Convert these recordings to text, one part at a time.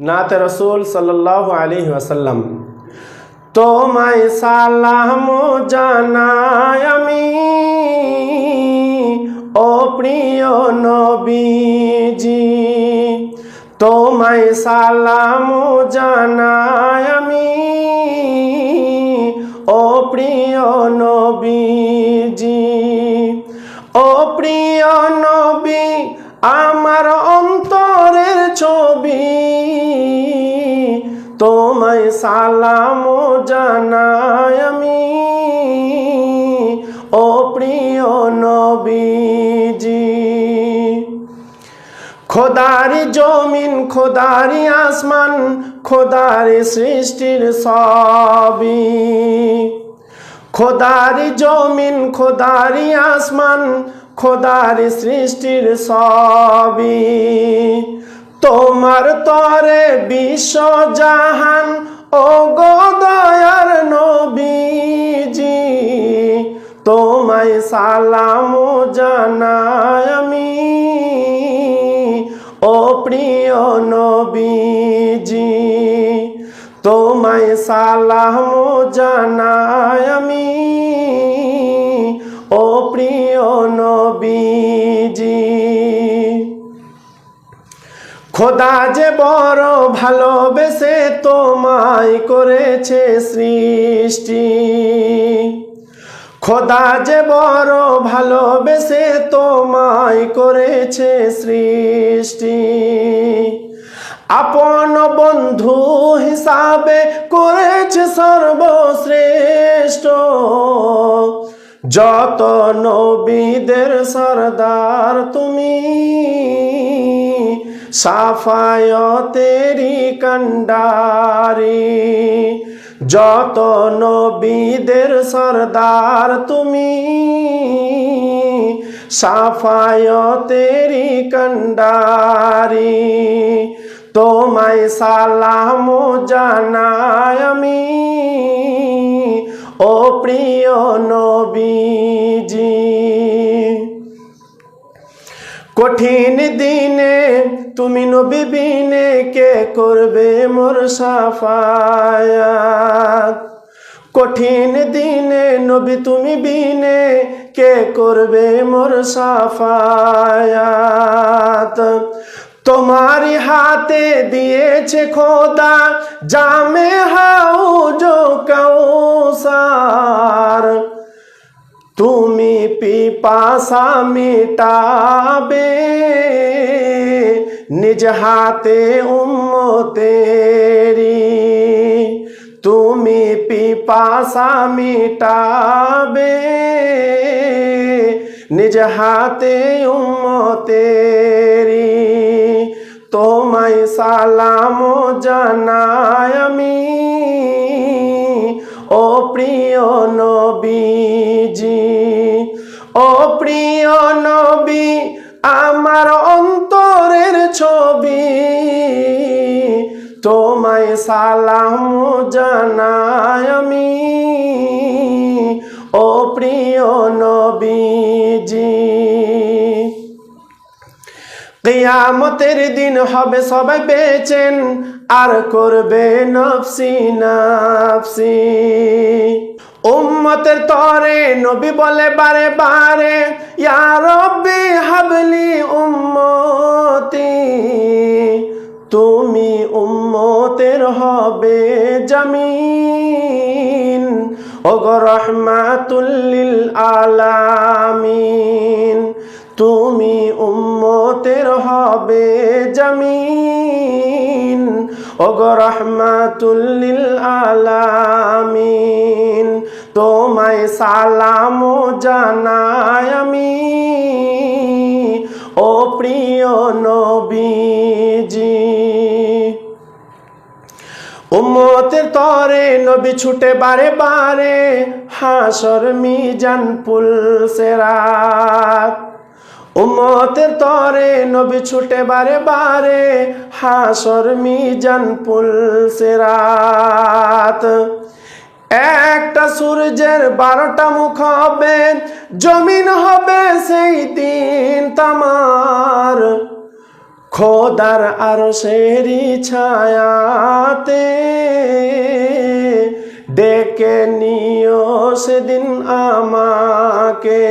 नाते रसूल सल्लल्लाहु अलैहि वसल्लम। তোমায় সালাম জানাই আমি ও প্রিয় নবীজি, তোমায় সালাম জানাই আমি ও প্রিয় নবীজি। ও প্রিয় নবী আমার অন্তরের ছবি, তোমায় সালাম জানাই আমি ও প্রিয় নবীজি। খোদারি জমিন খোদারি আসমান খোদারি সৃষ্টির সবই, খোদারি জমিন খোদারি আসমান খোদারি সৃষ্টির সবই। তোমার তরে বিশ্ব জাহান ও গো দয়ার নবীজি, তোমায় সালাম জানাই আমি ও প্রিয় নবীজি। তোমায় সালাম জানাই আমি ও প্রিয় নবীজি। খোদা যে বড় ভালোবেসে তোমায় করেছে সৃষ্টি, খোদা যে বড় ভালোবেসে তোমায় করেছে সৃষ্টি। আপন বন্ধু হিসাবে করেছে সর্বশ্রেষ্ঠ, যত নবীদের সরদার তুমি, সাফায়তেরি কান্ডারি। যত নবীদের সরদার তুমি, সাফায়তেরি কান্ডারি। তোমায় সালাম জানাই আমি ও প্রিয় নবীজি। কঠিন দিনে তুমি নবী বিনে কে করবে মোর সাফায়াত। কঠিন দিনে নবী তুমি বিনে কে করবে মোর সাফায়াত। তোমারি হাতে দিয়েছে খোদা জামে হাউজ কাউসার, তুমি পিপাসা মিটাবে নিজ হাতে উম্মতেরি। তুমি পিপাসা মিটাবে নিজ হাতে উম্মতেরি। তোমায় সালাম জানাই আমি ও প্রিয় নবীজি। ও প্রিয় নবী আমার অন্তরের ছবি, তোমায় সালাম জানাই আমি ও প্রিয় নবীজি। কিয়ামতের দিন হবে সবাই বেচেন আর করবে নফসি নফসি। উম্মতের তরে নবী বলে বারে বারে ইয়া রব্বি হাবলি উম্মতি। তুমি উম্মতের হবে জামিন ওগো রহমাতুল লিল আলামিন। তুমি উম্মতের হবে জামিন ওগো রহমাতুল লিল আলামিন। তোমায় সালাম জানাই আমি ও প্রিয় নবীজি। উম্মতের তরে নবী ছুটে বারে বারে হাসর মিজান পুলসেরাত। উম্মতের তরে নবী ছুটে বারে বারে হাসর মিজান পুলসেরাত। একটা সূর্যের 12টা মুখ হবে, জমিন হবে সেই দিন তামার। খোদার আরশেরি ছায়াতে ডেকে নিও সেদিন আমাকে,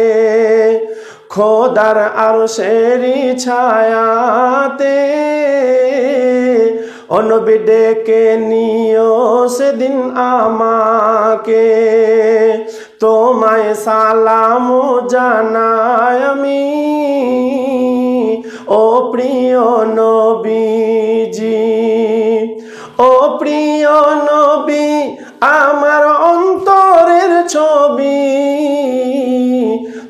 খোদার আরশেরি ছায়াতে ও নবী ডেকে নিও সেদিন আমাকে। তোমায় সালাম জানাই আমি ও প্রিয় নবীজি, ও প্রিয় নবী আমার অন্তরের ছবি।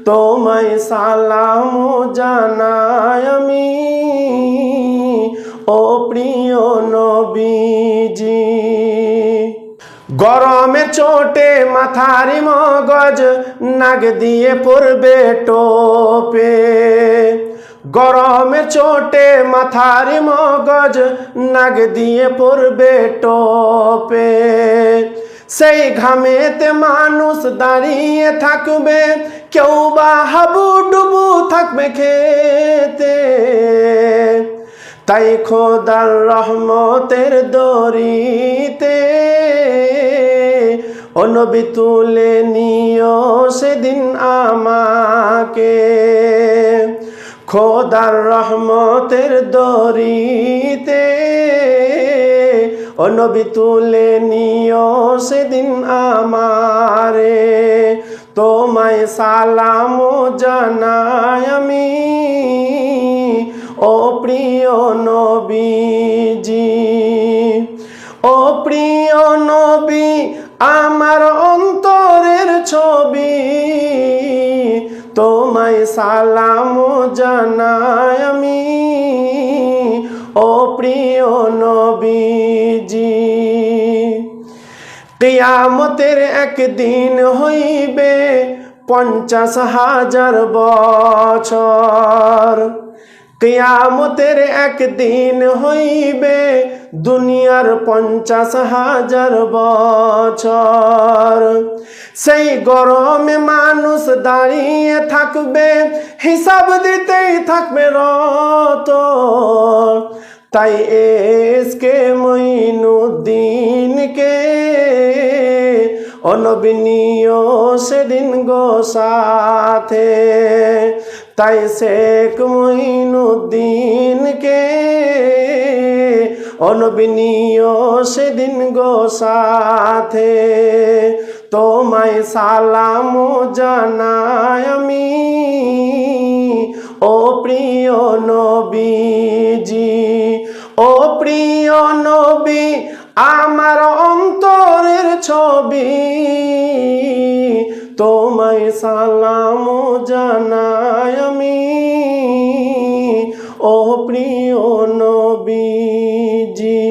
তোমায় সালাম জানাই আমি ও প্রিয় নবীজি। গরমে চোটে মাথারি মগজ নাক দিয়ে পড়বে টোপে, গরমে চোটে মাথারি মগজ নাক দিয়ে পড়বে টোপে। সেই ঘামেতে মানুষ দাঁড়িয়ে থাকবে, কেউ বা হাবুডুবু থাকবে খেতে। তাই খোদার রহমতের দরিতে ও নবী তুলে নিও সেদিন আমাকে, খোদার রহমতের দরিতে ও নবী তুলে নিও সেদিন আমারে। তোমায় সালাম জানাই আমি ও প্রিয় নবীজি, ও প্রিয় নবী আমার অন্তরের ছবি। তোমায় সালাম জানাই আমি ও প্রিয় নবীজি। কিয়ামতের একদিন হইবে 50,000 বছর, কিয়ামতের একদিন হইবে দুনিয়ার 50,000 বছর। সেই গরমে মানুষ দাঁড়িয়ে থাকবে, হিসাব দিতেই থাকবে রত। তাই এসকে মঈনুদ্দিনকে ও নবী নিও সেদিন গো সাথে। তাই শেখ মঈনুদ্দিনকে ও নবী নিও সেদিন গো সাথে। তোমায় সালাম জানাই আমি ও প্রিয় নবীজি, ও প্রিয় নবী আমার অন্তরের ছবি। তোমায় সালাম জানাই আমি ও প্রিয় নবীজি।